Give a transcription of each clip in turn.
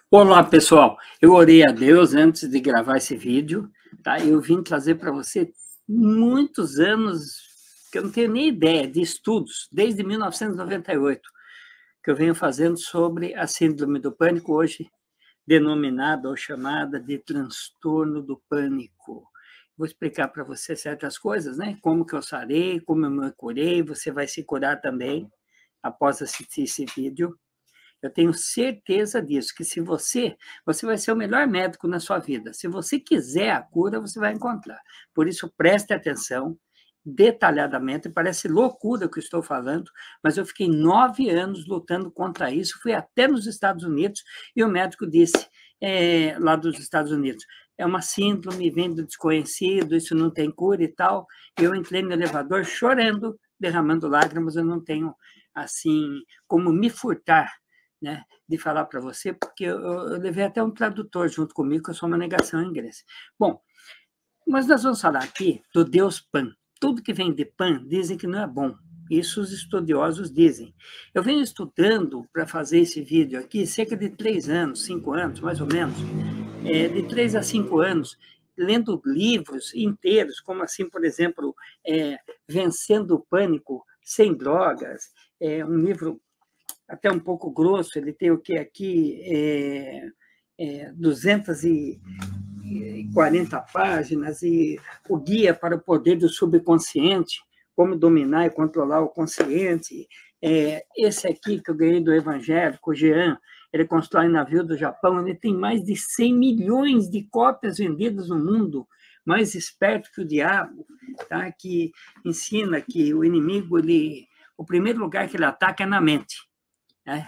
Olá, pessoal. Eu orei a Deus antes de gravar esse vídeo, tá? Eu vim trazer para você muitos anos que eu não tenho nem ideia de estudos, desde 1998, que eu venho fazendo sobre a síndrome do pânico, hoje denominada ou chamada de transtorno do pânico. Vou explicar para você certas coisas, né? Como que eu sarei, como eu me curei, você vai se curar também após assistir esse vídeo. Eu tenho certeza disso, que se você vai ser o melhor médico na sua vida. Se você quiser a cura, você vai encontrar. Por isso, preste atenção detalhadamente. Parece loucura o que eu estou falando, mas eu fiquei 9 anos lutando contra isso. Fui até nos Estados Unidos e o médico disse, lá dos Estados Unidos, é uma síndrome, vem do desconhecido, isso não tem cura e tal. Eu entrei no elevador chorando, derramando lágrimas, eu não tenho, assim, como me furtar, né, de falar para você, porque eu levei até um tradutor junto comigo, que eu sou uma negação em inglês. Bom, mas nós vamos falar aqui do Deus Pan. Tudo que vem de Pan dizem que não é bom. Isso os estudiosos dizem. Eu venho estudando para fazer esse vídeo aqui cerca de 3 anos, 5 anos, mais ou menos, de 3 a 5 anos, lendo livros inteiros, como assim, por exemplo, Vencendo o Pânico Sem Drogas, um livro até um pouco grosso, ele tem o que aqui, 240 páginas, e o Guia para o Poder do Subconsciente, como dominar e controlar o consciente. Esse aqui que eu ganhei do evangélico, o Jean, ele constrói navio do Japão, ele tem mais de 100 milhões de cópias vendidas no mundo, mais esperto que o diabo, tá? Que ensina que o inimigo, o primeiro lugar que ele ataca é na mente.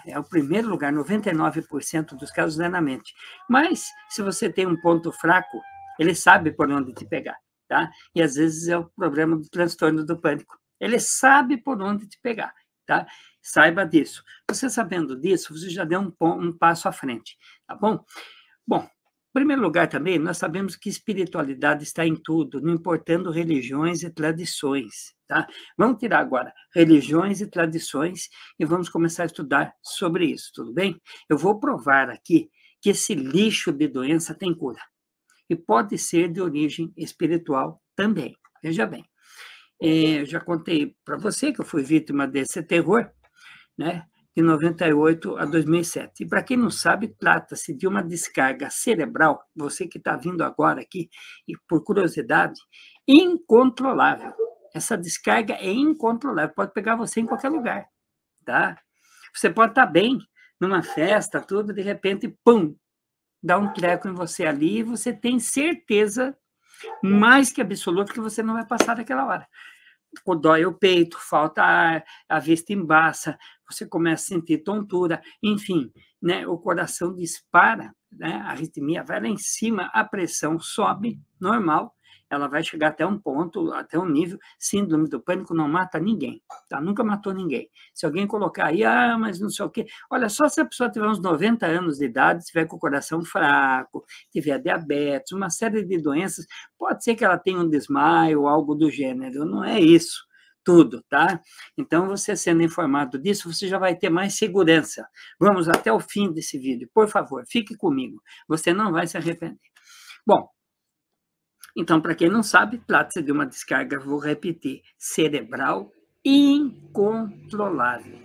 É o primeiro lugar, 99% dos casos é na mente. Mas, se você tem um ponto fraco, ele sabe por onde te pegar, tá? E, às vezes, é o problema do transtorno do pânico. Ele sabe por onde te pegar, tá? Saiba disso. Você sabendo disso, você já deu um passo à frente, tá bom? Bom, em primeiro lugar também, nós sabemos que espiritualidade está em tudo, não importando religiões e tradições, tá? Vamos tirar agora religiões e tradições e vamos começar a estudar sobre isso, tudo bem? Eu vou provar aqui que esse lixo de doença tem cura e pode ser de origem espiritual também. Veja bem, eu já contei para você que eu fui vítima desse terror, né? De 98 a 2007. E, para quem não sabe, trata-se de uma descarga cerebral, você que está vindo agora aqui, e por curiosidade, incontrolável. Essa descarga é incontrolável, pode pegar você em qualquer lugar, tá? Você pode estar bem, numa festa, tudo, de repente, pum, dá um treco em você ali, e você tem certeza, mais que absoluta, que você não vai passar daquela hora. Dói o peito, falta ar, a vista embaça, você começa a sentir tontura, enfim, né, o coração dispara, né, a arritmia vai lá em cima, a pressão sobe, normal, ela vai chegar até um ponto, até um nível. Síndrome do pânico não mata ninguém, tá? Nunca matou ninguém. Se alguém colocar aí, mas não sei o quê, olha, só se a pessoa tiver uns 90 anos de idade, tiver com o coração fraco, tiver diabetes, uma série de doenças, pode ser que ela tenha um desmaio ou algo do gênero, não é isso tudo, tá? Então, você sendo informado disso, você já vai ter mais segurança. Vamos até o fim desse vídeo, por favor, fique comigo, você não vai se arrepender. Bom, então, para quem não sabe, trata-se de uma descarga, vou repetir, cerebral incontrolável.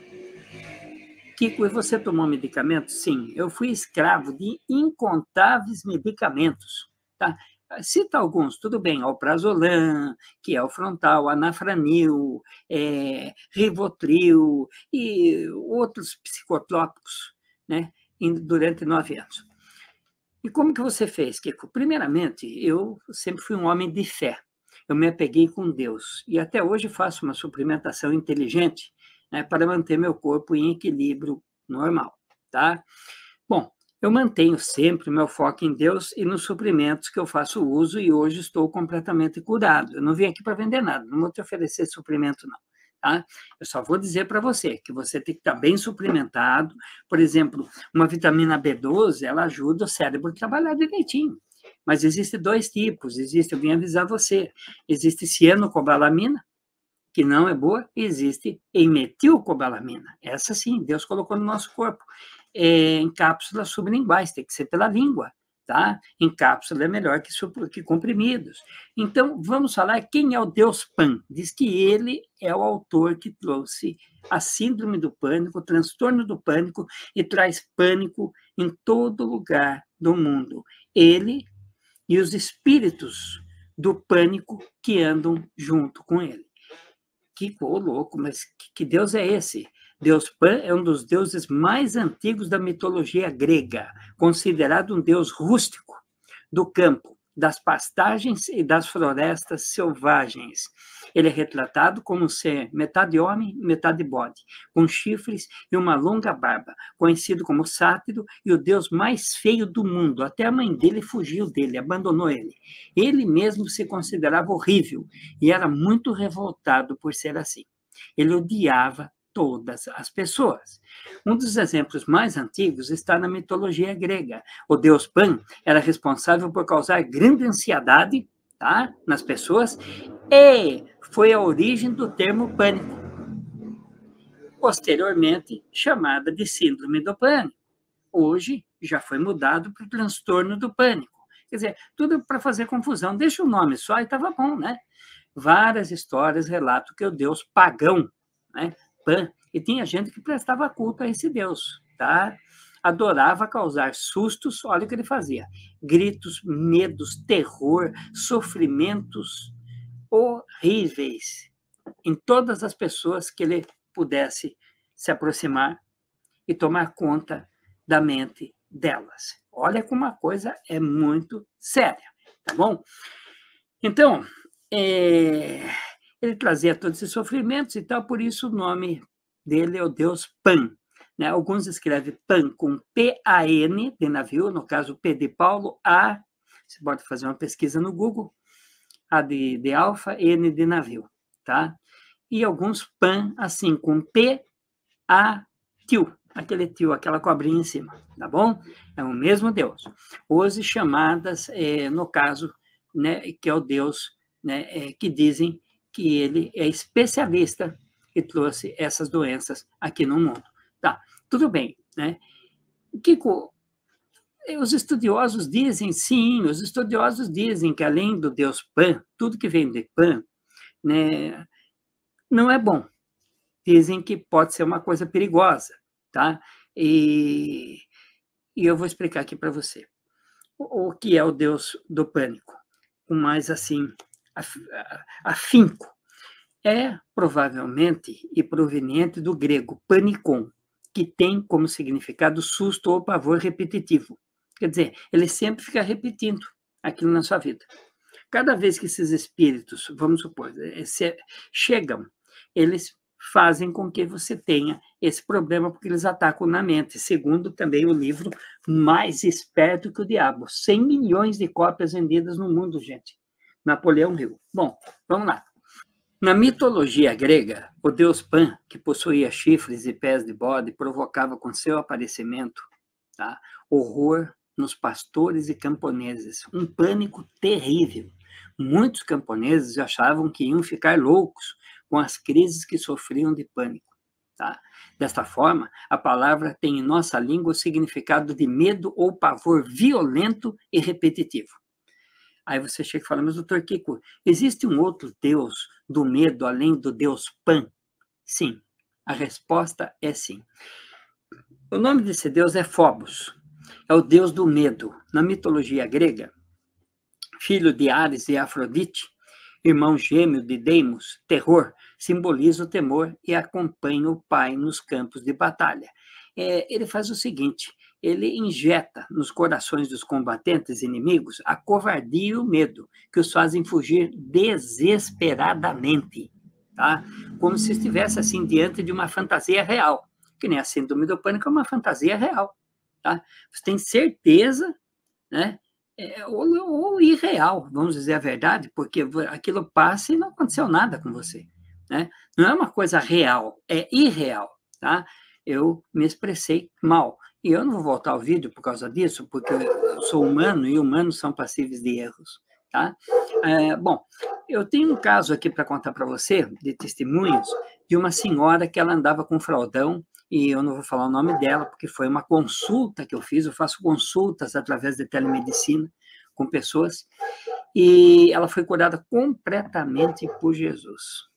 Kiko, e você tomou medicamento? Sim, eu fui escravo de incontáveis medicamentos, tá? Cita alguns, tudo bem, alprazolam, que é o frontal, anafranil, rivotril e outros psicotrópicos, né, durante 9 anos. E como que você fez, Kiko? Primeiramente, eu sempre fui um homem de fé. Eu me apeguei com Deus. E até hoje faço uma suplementação inteligente, né, para manter meu corpo em equilíbrio normal, tá? Bom, eu mantenho sempre o meu foco em Deus e nos suprimentos que eu faço uso, e hoje estou completamente curado. Eu não vim aqui para vender nada, não vou te oferecer suprimento, não. Tá? Eu só vou dizer para você que você tem que estar bem suplementado. Por exemplo, uma vitamina B12, ela ajuda o cérebro a trabalhar direitinho. Mas existem 2 tipos, eu vim avisar você. Existe cianocobalamina, que não é boa, e existe emetilcobalamina. Essa sim, Deus colocou no nosso corpo. em cápsulas sublinguais, tem que ser pela língua, tá? Em cápsula é melhor que comprimidos. Então, vamos falar quem é o Deus Pan. Diz que ele é o autor que trouxe a síndrome do pânico, o transtorno do pânico, e traz pânico em todo lugar do mundo. Ele e os espíritos do pânico que andam junto com ele. Que louco, mas que Deus é esse? Deus Pan é um dos deuses mais antigos da mitologia grega, considerado um deus rústico, do campo, das pastagens e das florestas selvagens. Ele é retratado como ser metade homem, metade bode, com chifres e uma longa barba, conhecido como Sátiro e o deus mais feio do mundo. Até a mãe dele fugiu dele, abandonou ele. Ele mesmo se considerava horrível e era muito revoltado por ser assim. Ele odiava todas as pessoas. Um dos exemplos mais antigos está na mitologia grega. O deus Pan era responsável por causar grande ansiedade, tá, nas pessoas, e foi a origem do termo pânico, posteriormente chamada de síndrome do pânico. Hoje já foi mudado para o transtorno do pânico. Quer dizer, tudo para fazer confusão. Deixa o nome só e estava bom, né? Várias histórias relatam que o deus pagão, né, Pan, e tinha gente que prestava culto a esse deus, tá? Adorava causar sustos, olha o que ele fazia: gritos, medos, terror, sofrimentos horríveis em todas as pessoas que ele pudesse se aproximar e tomar conta da mente delas. Olha como a coisa é muito séria, tá bom? Então, ele trazia todos esses sofrimentos e tal, por isso o nome dele é o deus Pan. Né? Alguns escrevem Pan com P-A-N, de navio, no caso P de Paulo, A, você pode fazer uma pesquisa no Google, A de alfa, N de navio, tá? E alguns Pan, assim, com P-A-Tio, aquele tio, aquela cobrinha em cima, tá bom? É o mesmo deus. Hoje chamadas, no caso, né, que é o deus, né, que dizem que ele é especialista e trouxe essas doenças aqui no mundo. Tá, tudo bem, né? O que os estudiosos dizem, sim, os estudiosos dizem que além do deus Pan, tudo que vem de Pan, né, não é bom. Dizem que pode ser uma coisa perigosa, tá? E eu vou explicar aqui para você o que é o deus do pânico, com mais assim afinco. É provavelmente e proveniente do grego panikon, que tem como significado susto ou pavor repetitivo. Quer dizer, ele sempre fica repetindo aquilo na sua vida. Cada vez que esses espíritos, vamos supor, chegam, eles fazem com que você tenha esse problema, porque eles atacam na mente, segundo também o livro Mais Esperto que o Diabo. 100 milhões de cópias vendidas no mundo, gente. Napoleão Hill. Bom, vamos lá. Na mitologia grega, o deus Pan, que possuía chifres e pés de bode, provocava com seu aparecimento, tá, horror nos pastores e camponeses, um pânico terrível. Muitos camponeses achavam que iam ficar loucos com as crises que sofriam de pânico. Tá? Desta forma, a palavra tem em nossa língua o significado de medo ou pavor violento e repetitivo. Aí você chega e fala, mas doutor Kiko, existe um outro Deus do medo além do Deus Pan? Sim, a resposta é sim. O nome desse Deus é Phobos, é o Deus do medo. Na mitologia grega, filho de Ares e Afrodite, irmão gêmeo de Deimos, terror, simboliza o temor e acompanha o pai nos campos de batalha. Ele faz o seguinte, ele injeta nos corações dos combatentes inimigos a covardia e o medo, que os fazem fugir desesperadamente, tá? Como se estivesse assim diante de uma fantasia real, que nem a síndrome do pânico é uma fantasia real, tá? Você tem certeza, né? Ou irreal, vamos dizer a verdade, porque aquilo passa e não aconteceu nada com você, né? Não é uma coisa real, é irreal, tá? Eu me expressei mal. E eu não vou voltar ao vídeo por causa disso, porque eu sou humano e humanos são passíveis de erros, tá? Bom, eu tenho um caso aqui para contar para você, de testemunhos, de uma senhora que ela andava com fraldão e eu não vou falar o nome dela, porque foi uma consulta que eu fiz, eu faço consultas através de telemedicina com pessoas, e ela foi curada completamente por Jesus.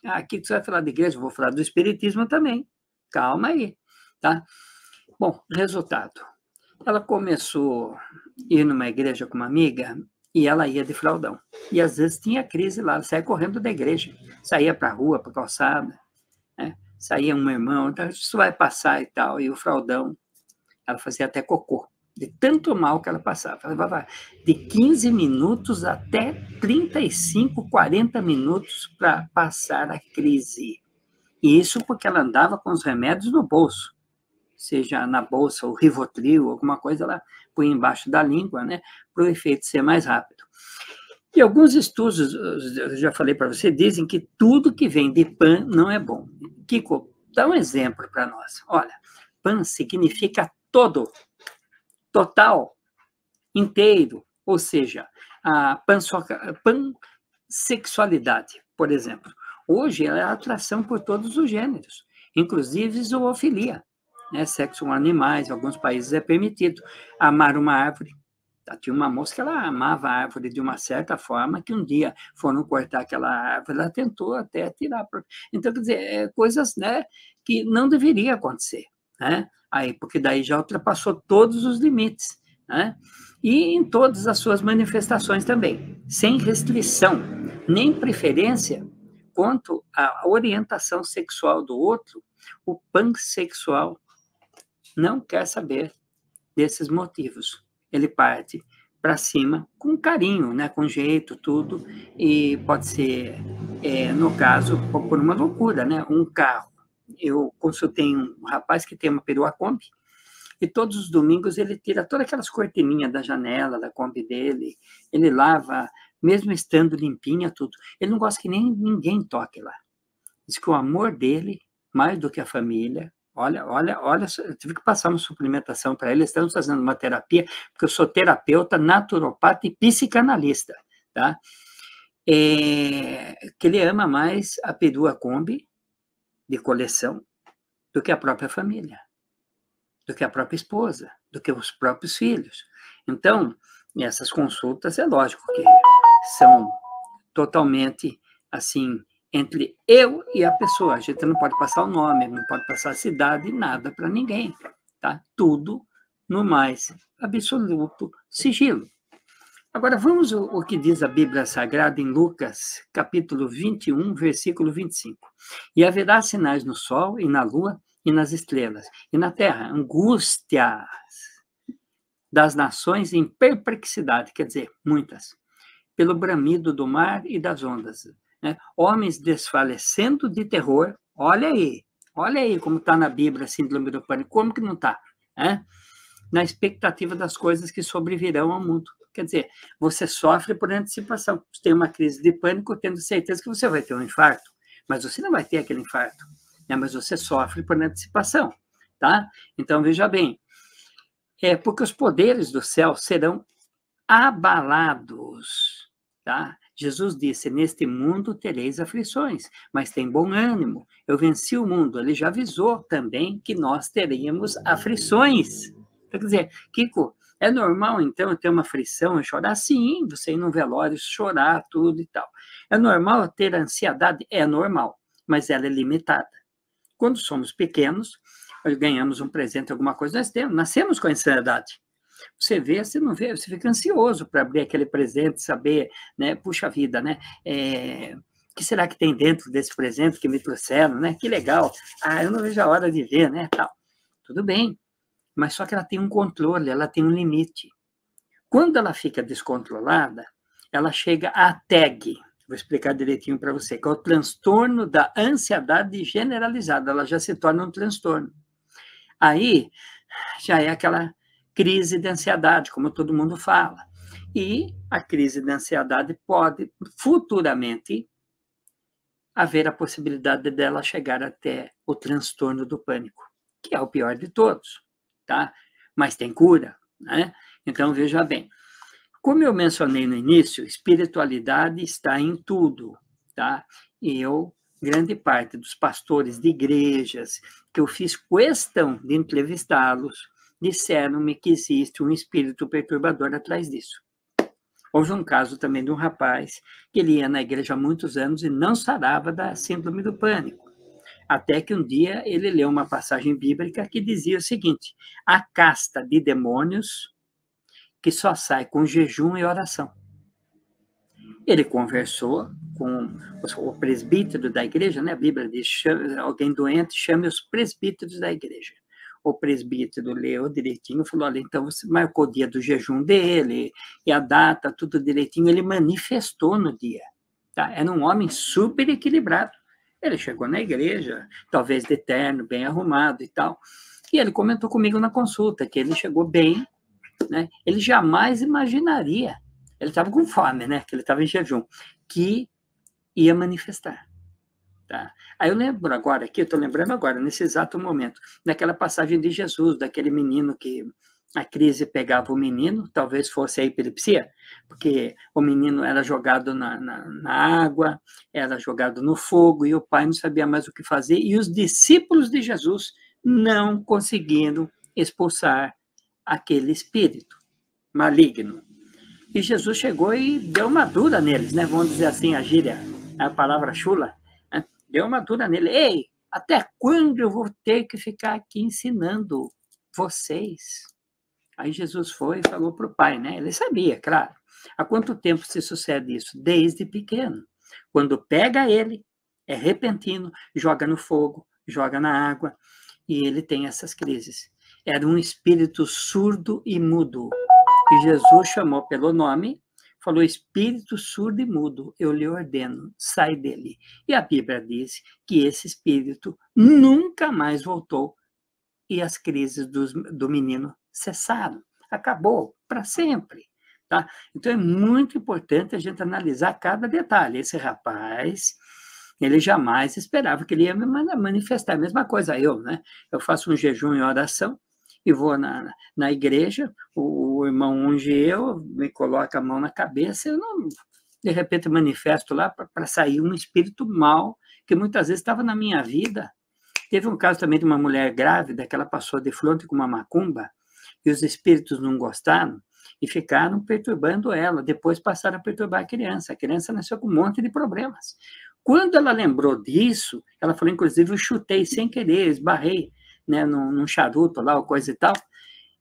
Aqui você vai falar de igreja, eu vou falar do espiritismo também. Calma aí, tá? Bom, resultado. Ela começou a ir numa igreja com uma amiga e ela ia de fraldão. E às vezes tinha crise lá, ela saía correndo da igreja, saía para a rua, para a calçada, né? Saía um irmão, então, isso vai passar e tal, e o fraldão, ela fazia até cocô, de tanto mal que ela passava. Ela levava de 15 minutos até 35, 40 minutos para passar a crise. E isso porque ela andava com os remédios no bolso, seja na bolsa o Rivotril, alguma coisa, ela põe embaixo da língua, né, para o efeito ser mais rápido. E alguns estudos, eu já falei para você, dizem que tudo que vem de pan não é bom. Kiko, dá um exemplo para nós. Olha, pan significa todo, total, inteiro, ou seja, a pansexualidade, por exemplo. Hoje ela é a atração por todos os gêneros, inclusive zoofilia, né? Sexo com animais, em alguns países é permitido. Amar uma árvore. Tinha uma moça que ela amava a árvore de uma certa forma, que um dia foram cortar aquela árvore, ela tentou até tirar. Então, quer dizer, coisas, né, que não deveria acontecer, né? Aí, porque daí já ultrapassou todos os limites, né? E em todas as suas manifestações também, sem restrição, nem preferência quanto à orientação sexual do outro. O pansexual não quer saber desses motivos. Ele parte para cima com carinho, né, com jeito, tudo, e pode ser, no caso, por uma loucura, né, um carro. Eu consultei um rapaz que tem uma perua Kombi, e todos os domingos ele tira todas aquelas cortininhas da janela, da Kombi dele, ele lava, mesmo estando limpinha, tudo. Ele não gosta que nem ninguém toque lá. Diz que o amor dele, mais do que a família, olha, eu tive que passar uma suplementação para ele, estamos fazendo uma terapia, porque eu sou terapeuta, naturopata e psicanalista, tá? Que ele ama mais a perua Kombi de coleção do que a própria família, do que a própria esposa, do que os próprios filhos. Então, essas consultas, é lógico que são totalmente, assim, entre eu e a pessoa. A gente não pode passar o nome, não pode passar a cidade, nada para ninguém, tá? Tudo no mais absoluto sigilo. Agora, vamos ao que diz a Bíblia Sagrada em Lucas, capítulo 21, versículo 25. E haverá sinais no sol e na lua e nas estrelas, e na terra, angústias das nações em perplexidade, quer dizer, muitas, pelo bramido do mar e das ondas, né? Homens desfalecendo de terror, olha aí como está na Bíblia a síndrome do pânico, como que não está, né? Na expectativa das coisas que sobrevirão ao mundo. Quer dizer, você sofre por antecipação, você tem uma crise de pânico, tendo certeza que você vai ter um infarto, mas você não vai ter aquele infarto, né? Mas você sofre por antecipação, tá? Então, veja bem, porque os poderes do céu serão abalados, tá? Jesus disse, neste mundo tereis aflições, mas tem bom ânimo, eu venci o mundo. Ele já avisou também que nós teríamos aflições. Quer dizer, Kiko, é normal, então, eu ter uma aflição e chorar? Sim, você ir num velório, chorar, tudo e tal. É normal ter ansiedade? É normal, mas ela é limitada. Quando somos pequenos, ganhamos um presente, alguma coisa, nascemos com ansiedade. Você vê, você não vê, você fica ansioso para abrir aquele presente, saber, né? Puxa vida, né? O que será que tem dentro desse presente que me trouxeram, né? Que legal. Eu não vejo a hora de ver, né? Tal. Tudo bem, mas só que ela tem um controle, ela tem um limite. Quando ela fica descontrolada, ela chega à TAG, vou explicar direitinho para você, que é o transtorno da ansiedade generalizada, ela já se torna um transtorno. Aí, já é aquela crise de ansiedade, como todo mundo fala. E a crise de ansiedade pode, futuramente, haver a possibilidade dela chegar até o transtorno do pânico, que é o pior de todos, tá? Mas tem cura, né? Então, veja bem, como eu mencionei no início, espiritualidade está em tudo, tá? E eu grande parte dos pastores de igrejas que eu fiz questão de entrevistá-los disseram-me que existe um espírito perturbador atrás disso. Houve um caso também de um rapaz que ele ia na igreja há muitos anos e não sarava da síndrome do pânico. Até que um dia ele leu uma passagem bíblica que dizia o seguinte: a casta de demônios que só sai com jejum e oração. Ele conversou com o presbítero da igreja, né? A Bíblia diz, alguém doente, chame os presbíteros da igreja. O presbítero leu direitinho, falou, olha, então você marcou o dia do jejum dele, e a data, tudo direitinho, ele manifestou no dia. Tá? Era um homem super equilibrado. Ele chegou na igreja, talvez de terno, bem arrumado e tal, e ele comentou comigo na consulta que ele chegou bem, né? Ele jamais imaginaria, ele estava com fome, né? Que ele estava em jejum, que ia manifestar. Tá? Aí eu lembro agora, aqui, eu estou lembrando agora, nesse exato momento, daquela passagem de Jesus, daquele menino que a crise pegava o menino, talvez fosse a epilepsia, porque o menino era jogado na água, era jogado no fogo, e o pai não sabia mais o que fazer, e os discípulos de Jesus não conseguiram expulsar aquele espírito maligno. E Jesus chegou e deu uma dura neles, né? Vamos dizer assim, a gíria, a palavra chula, né? Deu uma dura nele. Ei, até quando eu vou ter que ficar aqui ensinando vocês? Aí Jesus foi e falou para o pai, né? Ele sabia, claro. Há quanto tempo se sucede isso? Desde pequeno. Quando pega ele, é repentino, joga no fogo, joga na água, e ele tem essas crises. Era um espírito surdo e mudo. E Jesus chamou pelo nome, falou, espírito surdo e mudo, eu lhe ordeno, sai dele. E a Bíblia diz que esse espírito nunca mais voltou e as crises do menino cessaram. Acabou para sempre. Tá? Então é muito importante a gente analisar cada detalhe. Esse rapaz, ele jamais esperava que ele ia me manifestar. A mesma coisa eu, né? Eu faço um jejum e oração, e vou na igreja, o irmão unge eu, me coloca a mão na cabeça, eu não, de repente, manifesto lá para sair um espírito mau, que muitas vezes estava na minha vida. Teve um caso também de uma mulher grávida, que ela passou de fronte com uma macumba, e os espíritos não gostaram, e ficaram perturbando ela, depois passaram a perturbar a criança nasceu com um monte de problemas. Quando ela lembrou disso, ela falou, inclusive, eu chutei sem querer, esbarrei, né, num charuto lá, ou coisa e tal,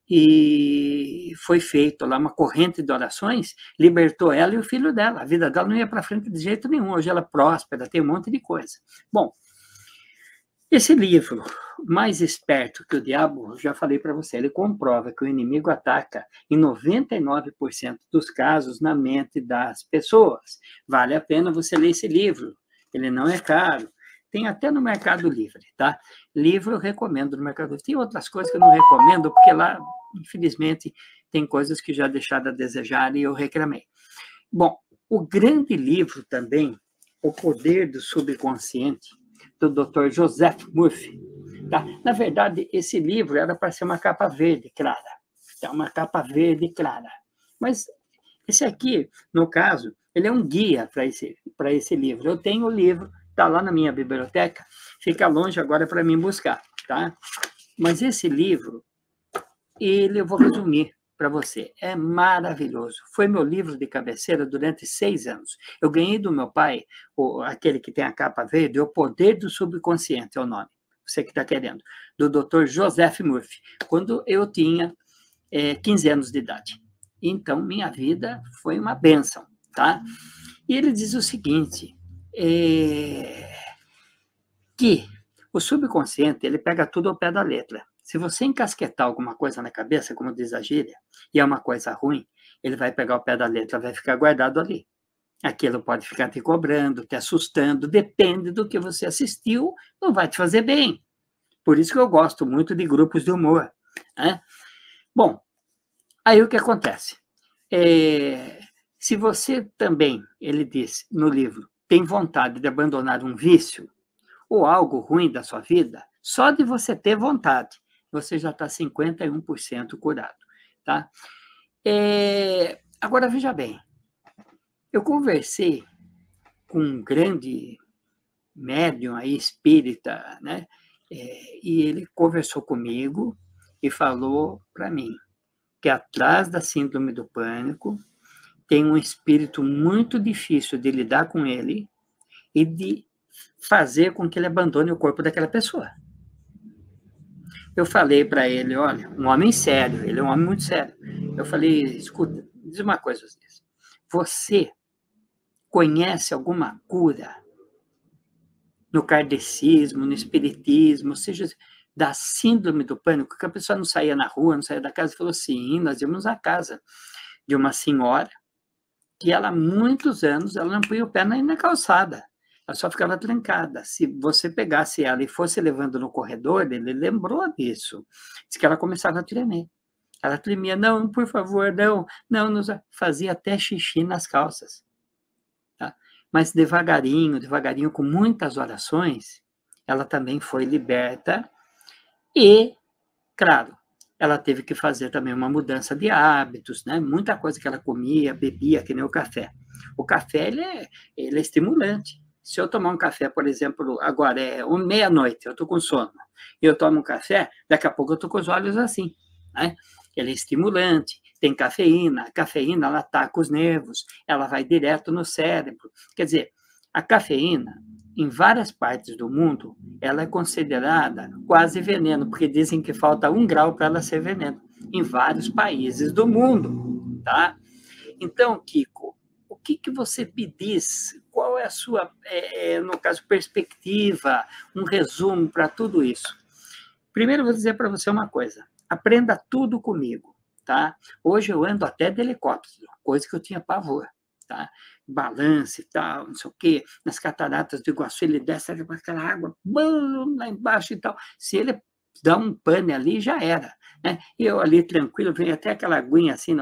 e foi feito lá uma corrente de orações, libertou ela e o filho dela. A vida dela não ia para frente de jeito nenhum. Hoje ela é próspera, tem um monte de coisa. Bom, esse livro, Mais Esperto que o Diabo, já falei para você, ele comprova que o inimigo ataca em 99% dos casos na mente das pessoas. Vale a pena você ler esse livro. Ele não é caro. Tem até no Mercado Livre, tá? Livro eu recomendo no Mercado Livre. Tem outras coisas que eu não recomendo, porque lá, infelizmente, tem coisas que já deixaram a desejar e eu reclamei. Bom, o grande livro também, O Poder do Subconsciente, do Dr. Joseph Murphy. Tá? Na verdade, esse livro era para ser uma capa verde clara. Tá? Uma capa verde clara. Mas esse aqui, no caso, ele é um guia para esse livro. Eu tenho o livro, está lá na minha biblioteca, fica longe agora para mim buscar, tá? Mas esse livro, eu vou resumir para você, é maravilhoso. Foi meu livro de cabeceira durante 6 anos. Eu ganhei do meu pai, aquele que tem a capa verde, O Poder do Subconsciente, é o nome, você que está querendo, do Dr. Joseph Murphy, quando eu tinha 15 anos de idade. Então, minha vida foi uma bênção, tá? E ele diz o seguinte, que o subconsciente, ele pega tudo ao pé da letra. Se você encasquetar alguma coisa na cabeça, como diz a gíria, e é uma coisa ruim, ele vai pegar o pé da letra, vai ficar guardado ali. Aquilo pode ficar te cobrando, te assustando, depende do que você assistiu, não vai te fazer bem. Por isso que eu gosto muito de grupos de humor, né? Bom, aí o que acontece? Se você também, ele diz no livro, tem vontade de abandonar um vício ou algo ruim da sua vida, só de você ter vontade, você já está 51% curado, tá? Agora, veja bem, eu conversei com um grande médium aí, espírita, né? E ele conversou comigo e falou para mim que atrás da síndrome do pânico tem um espírito muito difícil de lidar com ele e de fazer com que ele abandone o corpo daquela pessoa. Eu falei para ele, olha, um homem sério, ele é um homem muito sério. Eu falei, escuta, diz uma coisa, você conhece alguma cura no kardecismo, no espiritismo, ou seja, da síndrome do pânico, que a pessoa não saía na rua, não saía da casa? Falou, sim, nós íamos à casa de uma senhora que ela, há muitos anos, ela não punha o pé na calçada, ela só ficava trancada. Se você pegasse ela e fosse levando no corredor, ele lembrou disso, disse que ela começava a tremer. Ela tremia, não, por favor, não, fazia até xixi nas calças. Tá? Mas devagarinho, com muitas orações, ela também foi liberta e, claro, ela teve que fazer também uma mudança de hábitos, né? Muita coisa que ela comia, bebia, que nem o café. O café, ele é estimulante. Se eu tomar um café, por exemplo, agora é meia-noite, eu estou com sono, e eu tomo um café, daqui a pouco eu estou com os olhos assim, né? Ele é estimulante, tem cafeína, a cafeína, ela ataca os nervos, ela vai direto no cérebro. Quer dizer, a cafeína, em várias partes do mundo, ela é considerada quase veneno, porque dizem que falta 1 grau para ela ser veneno, em vários países do mundo, tá? Então, Kiko, o que você pedisse? Qual é a sua, no caso, perspectiva, um resumo para tudo isso? Primeiro, eu vou dizer para você uma coisa, aprenda tudo comigo, tá? Hoje eu ando até de helicóptero, coisa que eu tinha pavor, tá? Balance e tal, não sei o quê, nas cataratas do Iguaçu, ele desce aquela água, bum, lá embaixo e tal. Se ele dá um pane ali, já era, né? E eu ali tranquilo, vem até aquela aguinha assim,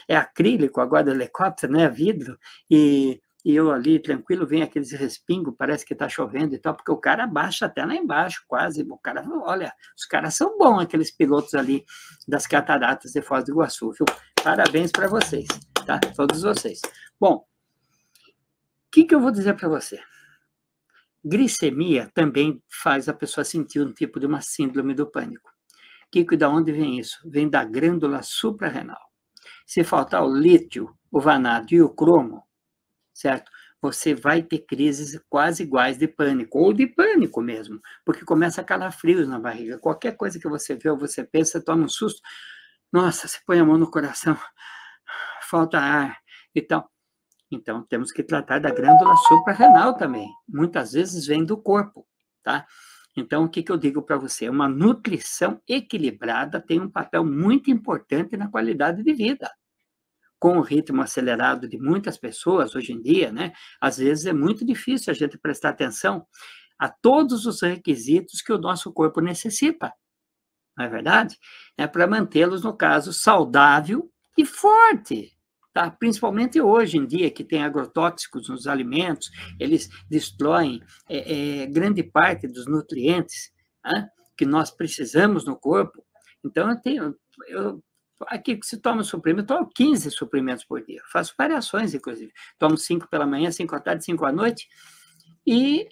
é acrílico agora do helicóptero, né? Vidro, e eu ali tranquilo, vem aqueles respingos, parece que está chovendo e tal, porque o cara baixa até lá embaixo, quase. O cara, olha, os caras são bons, aqueles pilotos ali das cataratas de Foz do Iguaçu, viu? Parabéns para vocês, tá? Todos vocês. Bom, o que eu vou dizer para você? Glicemia também faz a pessoa sentir um tipo de uma síndrome do pânico. Kiko, de onde vem isso? Vem da glândula suprarrenal. Se faltar o lítio, o vanádio e o cromo, certo? Você vai ter crises quase iguais de pânico, ou de pânico mesmo, porque começa a calafrios na barriga. Qualquer coisa que você vê ou você pensa, toma um susto, nossa, você põe a mão no coração, falta ar e tal. Então, temos que tratar da glândula suprarrenal também. Muitas vezes vem do corpo, tá? Então, o que eu digo para você? Uma nutrição equilibrada tem um papel muito importante na qualidade de vida. Com o ritmo acelerado de muitas pessoas hoje em dia, né? Às vezes é muito difícil a gente prestar atenção a todos os requisitos que o nosso corpo necessita, não é verdade? É para mantê-los, no caso, saudável e forte. Tá? Principalmente hoje em dia, que tem agrotóxicos nos alimentos, eles destroem grande parte dos nutrientes, né, que nós precisamos no corpo. Então, aqui, se toma suplemento, eu tomo 15 suprimentos por dia. Faço variações, inclusive. Tomo 5 pela manhã, 5 à tarde, 5 à noite. E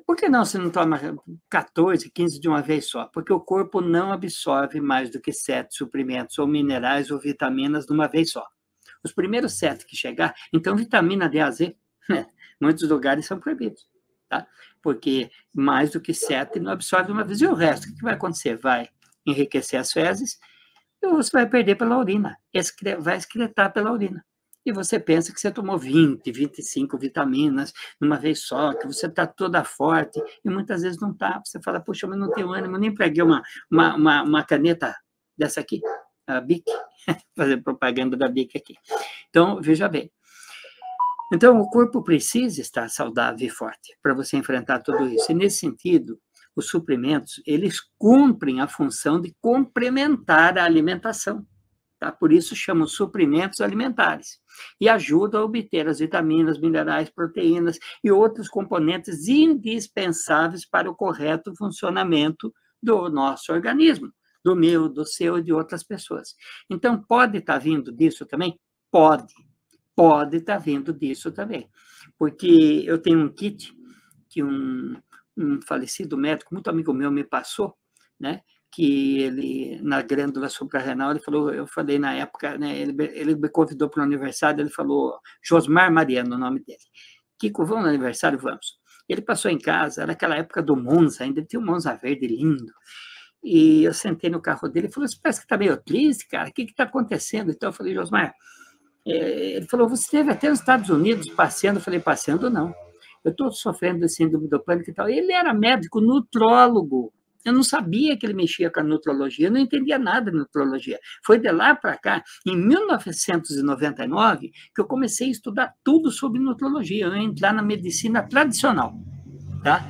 por que não você não toma 14, 15 de uma vez só? Porque o corpo não absorve mais do que 7 suprimentos, ou minerais, ou vitaminas, de uma vez só. Os primeiros 7 que chegar, então vitamina D, A, Z, né? Muitos lugares são proibidos, tá? Porque mais do que 7 não absorve uma vez. E o resto, o que vai acontecer? Vai enriquecer as fezes e você vai perder pela urina, vai excretar pela urina. E você pensa que você tomou 20, 25 vitaminas numa vez só, que você está toda forte, e muitas vezes não está. Você fala, puxa, mas não tenho ânimo, nem peguei uma caneta dessa aqui, a Bic, fazer propaganda da Bic aqui. Então, veja bem. Então, o corpo precisa estar saudável e forte para você enfrentar tudo isso. E, nesse sentido, os suprimentos, eles cumprem a função de complementar a alimentação. Tá? Por isso, chamam suprimentos alimentares. E ajudam a obter as vitaminas, minerais, proteínas e outros componentes indispensáveis para o correto funcionamento do nosso organismo. Do meu, do seu e de outras pessoas. Então, pode estar vindo disso também? Pode estar vindo disso também. Porque eu tenho um kit que um falecido médico, muito amigo meu, me passou, né? Que ele, na glândula suprarrenal, ele falou, eu falei na época, né? Ele me convidou para o aniversário, ele falou, Josmar Mariano, o nome dele. Kiko, vamos no aniversário? Vamos. Ele passou em casa, era aquela época do Monza, ainda tinha um Monza verde lindo. E eu sentei no carro dele e falou, você parece que está meio triste, cara, o que está acontecendo? Então eu falei, Josmar, ele falou, você esteve até nos Estados Unidos passeando? Eu falei, passeando não. Eu estou sofrendo de síndrome do pânico e tal. Ele era médico nutrólogo. Eu não sabia que ele mexia com a nutrologia, eu não entendia nada de nutrologia. Foi de lá para cá, em 1999, que eu comecei a estudar tudo sobre nutrologia. Eu ia entrar na medicina tradicional. Tá?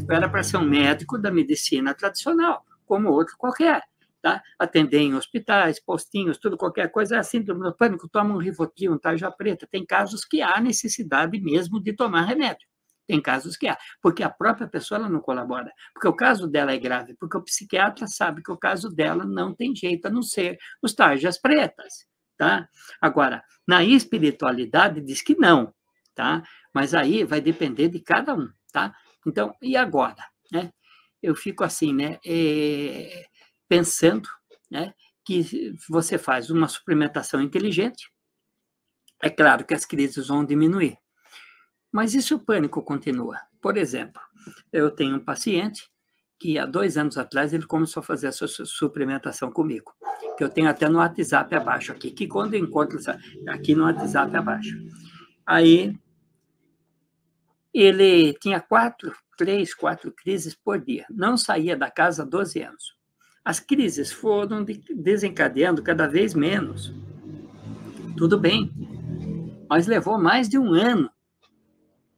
Eu era para ser um médico da medicina tradicional, como outro qualquer. Tá? Atender em hospitais, postinhos, tudo, qualquer coisa, síndrome do pânico, toma um Rivotril, um tarja preta. Tem casos que há necessidade mesmo de tomar remédio. Tem casos que há, porque a própria pessoa ela não colabora, porque o caso dela é grave, porque o psiquiatra sabe que o caso dela não tem jeito a não ser os tarjas pretas, tá? Agora, na espiritualidade diz que não, tá? Mas aí vai depender de cada um, tá? Então, e agora, né? Eu fico assim, né? Pensando, né? Que você faz uma suplementação inteligente, é claro que as crises vão diminuir. Mas e se o pânico continua? Por exemplo, eu tenho um paciente que há 2 anos atrás ele começou a fazer a sua suplementação comigo, que eu tenho até no WhatsApp abaixo aqui, que quando eu encontro aqui no WhatsApp abaixo. Aí ele tinha 3, 4 crises por dia, não saía da casa há 12 anos. As crises foram desencadeando cada vez menos. Tudo bem, mas levou mais de 1 ano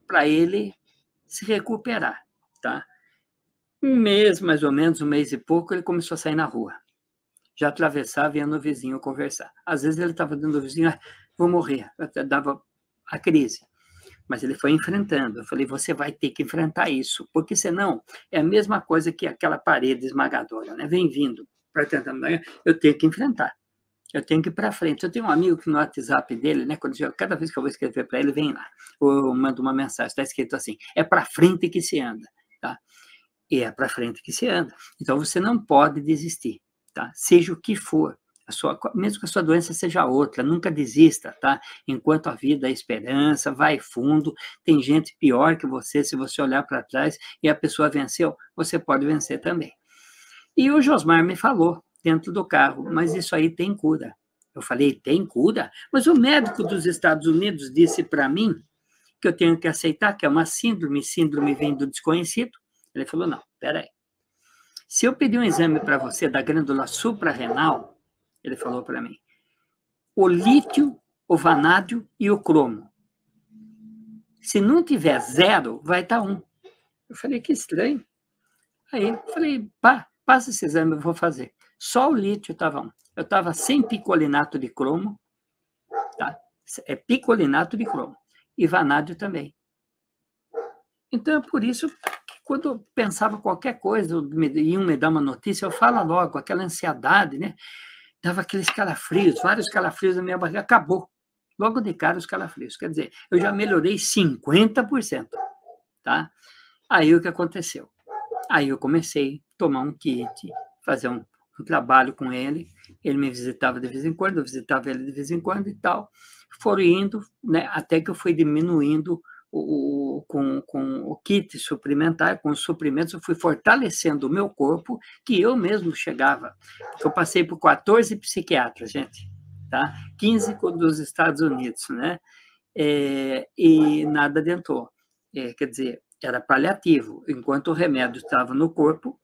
para ele se recuperar, tá? 1 mês, mais ou menos, 1 mês e pouco, ele começou a sair na rua. Já atravessava e ia no vizinho conversar. Às vezes ele estava dando ao vizinho, vou morrer, até dava a crise. Mas ele foi enfrentando. Eu falei, você vai ter que enfrentar isso, porque senão é a mesma coisa que aquela parede esmagadora, né? Vem vindo para tentar, eu tenho que enfrentar. Eu tenho que ir para frente. Eu tenho um amigo que no WhatsApp dele, né, cada vez que eu vou escrever para ele, vem lá. Ou eu mando uma mensagem, está escrito assim, é para frente que se anda. Tá? E é para frente que se anda. Então, você não pode desistir. Tá? Seja o que for. Mesmo que a sua doença seja outra, nunca desista. Tá? Enquanto a vida é esperança, vai fundo. Tem gente pior que você, se você olhar para trás e a pessoa venceu, você pode vencer também. E o Josmar me falou, dentro do carro, mas isso aí tem cura. Eu falei, tem cura? Mas o médico dos Estados Unidos disse para mim que eu tenho que aceitar que é uma síndrome vem do desconhecido. Ele falou, não, peraí. Se eu pedir um exame para você da glândula suprarrenal, ele falou para mim, o lítio, o vanádio e o cromo. Se não tiver 0, vai estar 1. Eu falei, que estranho. Aí eu falei, passa esse exame, eu vou fazer. Só o lítio estava 1. Eu estava sem picolinato de cromo, tá? É picolinato de cromo. E vanádio também. Então, é por isso que quando eu pensava qualquer coisa, iam me dar uma notícia, eu falo logo, aquela ansiedade, né? Dava aqueles calafrios, vários calafrios na minha barriga, acabou. Logo de cara os calafrios. Quer dizer, eu já melhorei 50%, tá? Aí o que aconteceu? Aí eu comecei a tomar um kit, fazer um trabalho com ele me visitava de vez em quando, eu visitava ele de vez em quando e tal. Foram indo, né, até que eu fui diminuindo com o kit suplementar, com os suprimentos, eu fui fortalecendo o meu corpo, que eu mesmo chegava. Porque eu passei por 14 psiquiatras, gente, tá? 15 dos Estados Unidos, né? E nada adiantou. Quer dizer, era paliativo. Enquanto o remédio estava no corpo,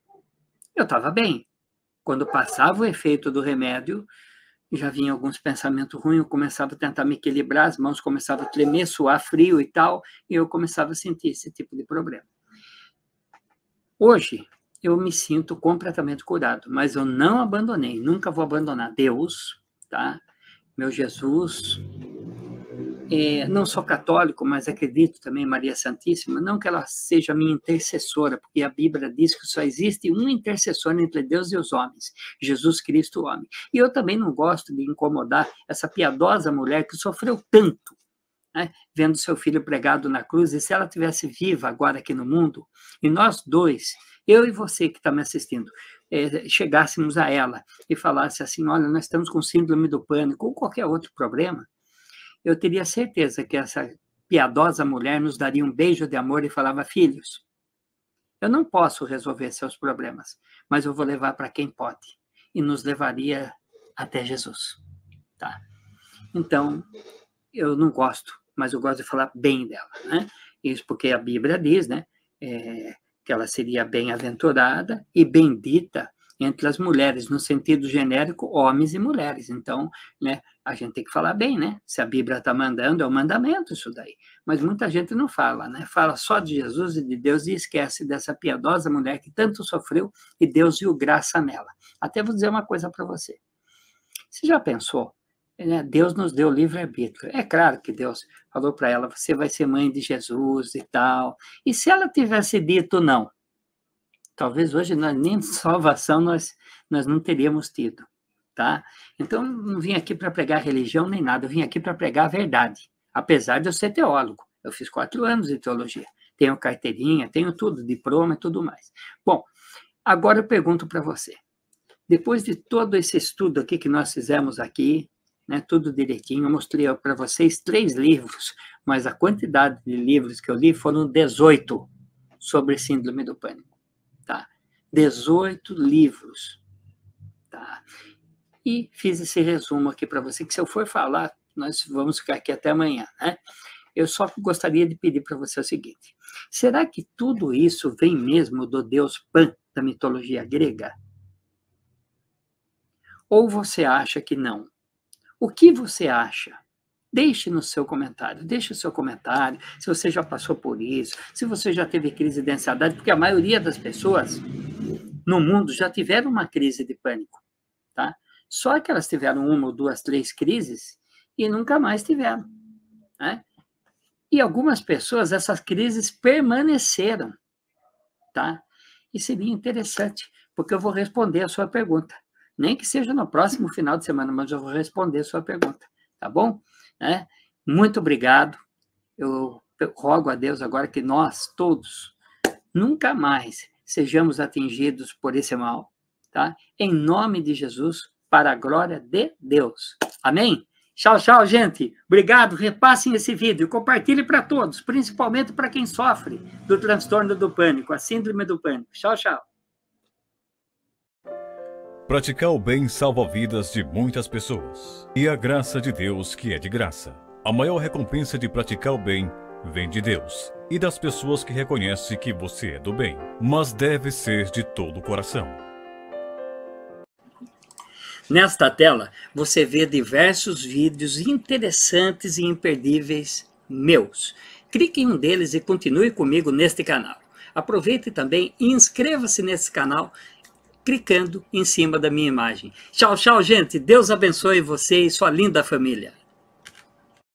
eu estava bem. Quando passava o efeito do remédio, já vinha alguns pensamentos ruins, eu começava a tentar me equilibrar, as mãos começavam a tremer, suar frio e tal, e eu começava a sentir esse tipo de problema. Hoje, eu me sinto completamente curado, mas eu não abandonei, nunca vou abandonar Deus, tá? Meu Jesus. Não sou católico, mas acredito também em Maria Santíssima, não que ela seja minha intercessora, porque a Bíblia diz que só existe um intercessor entre Deus e os homens, Jesus Cristo, o homem. E eu também não gosto de incomodar essa piedosa mulher que sofreu tanto, né, vendo seu filho pregado na cruz, e se ela tivesse viva agora aqui no mundo, e nós dois, eu e você que está me assistindo, chegássemos a ela e falasse assim, olha, nós estamos com síndrome do pânico, ou qualquer outro problema, eu teria certeza que essa piedosa mulher nos daria um beijo de amor e falava, filhos, eu não posso resolver seus problemas, mas eu vou levar para quem pode, e nos levaria até Jesus, tá? Então, eu não gosto, mas eu gosto de falar bem dela, né? Isso porque a Bíblia diz, né, que ela seria bem-aventurada e bendita entre as mulheres, no sentido genérico, homens e mulheres. Então, né, a gente tem que falar bem, né? Se a Bíblia está mandando, é um mandamento isso daí. Mas muita gente não fala, né? Fala só de Jesus e de Deus e esquece dessa piedosa mulher que tanto sofreu e Deus viu graça nela. Até vou dizer uma coisa para você. Você já pensou? Deus nos deu livre-arbítrio. É claro que Deus falou para ela, você vai ser mãe de Jesus e tal. E se ela tivesse dito não? Talvez hoje nem salvação nós não teríamos tido, tá? Então, não vim aqui para pregar religião nem nada, eu vim aqui para pregar a verdade, apesar de eu ser teólogo. Eu fiz 4 anos de teologia, tenho carteirinha, tenho tudo, diploma e tudo mais. Bom, agora eu pergunto para você, depois de todo esse estudo aqui que nós fizemos aqui, né, tudo direitinho, eu mostrei para vocês 3 livros, mas a quantidade de livros que eu li foram 18 sobre síndrome do pânico. Tá? 18 livros. Tá? E fiz esse resumo aqui para você, que se eu for falar, nós vamos ficar aqui até amanhã, né? Eu só gostaria de pedir para você o seguinte, será que tudo isso vem mesmo do deus Pan, da mitologia grega? Ou você acha que não? O que você acha? Deixe no seu comentário, deixe o seu comentário, se você já passou por isso, se você já teve crise de ansiedade, porque a maioria das pessoas no mundo já tiveram uma crise de pânico, tá? Só que elas tiveram 1 ou 2, 3 crises e nunca mais tiveram, né? E algumas pessoas, essas crises permaneceram, tá? E seria interessante, porque eu vou responder a sua pergunta, nem que seja no próximo final de semana, mas eu vou responder a sua pergunta, tá bom? Né? Muito obrigado. Eu rogo a Deus agora que nós todos nunca mais sejamos atingidos por esse mal, tá? Em nome de Jesus, para a glória de Deus. Amém? Tchau, tchau, gente. Obrigado. Repassem esse vídeo, compartilhe para todos, principalmente para quem sofre do transtorno do pânico, a síndrome do pânico. Tchau, tchau. Praticar o bem salva vidas de muitas pessoas. E a graça de Deus que é de graça. A maior recompensa de praticar o bem vem de Deus e das pessoas que reconhecem que você é do bem, mas deve ser de todo o coração. Nesta tela, você vê diversos vídeos interessantes e imperdíveis meus. Clique em um deles e continue comigo neste canal. Aproveite também e inscreva-se nesse canal clicando em cima da minha imagem. Tchau, tchau, gente. Deus abençoe você e sua linda família.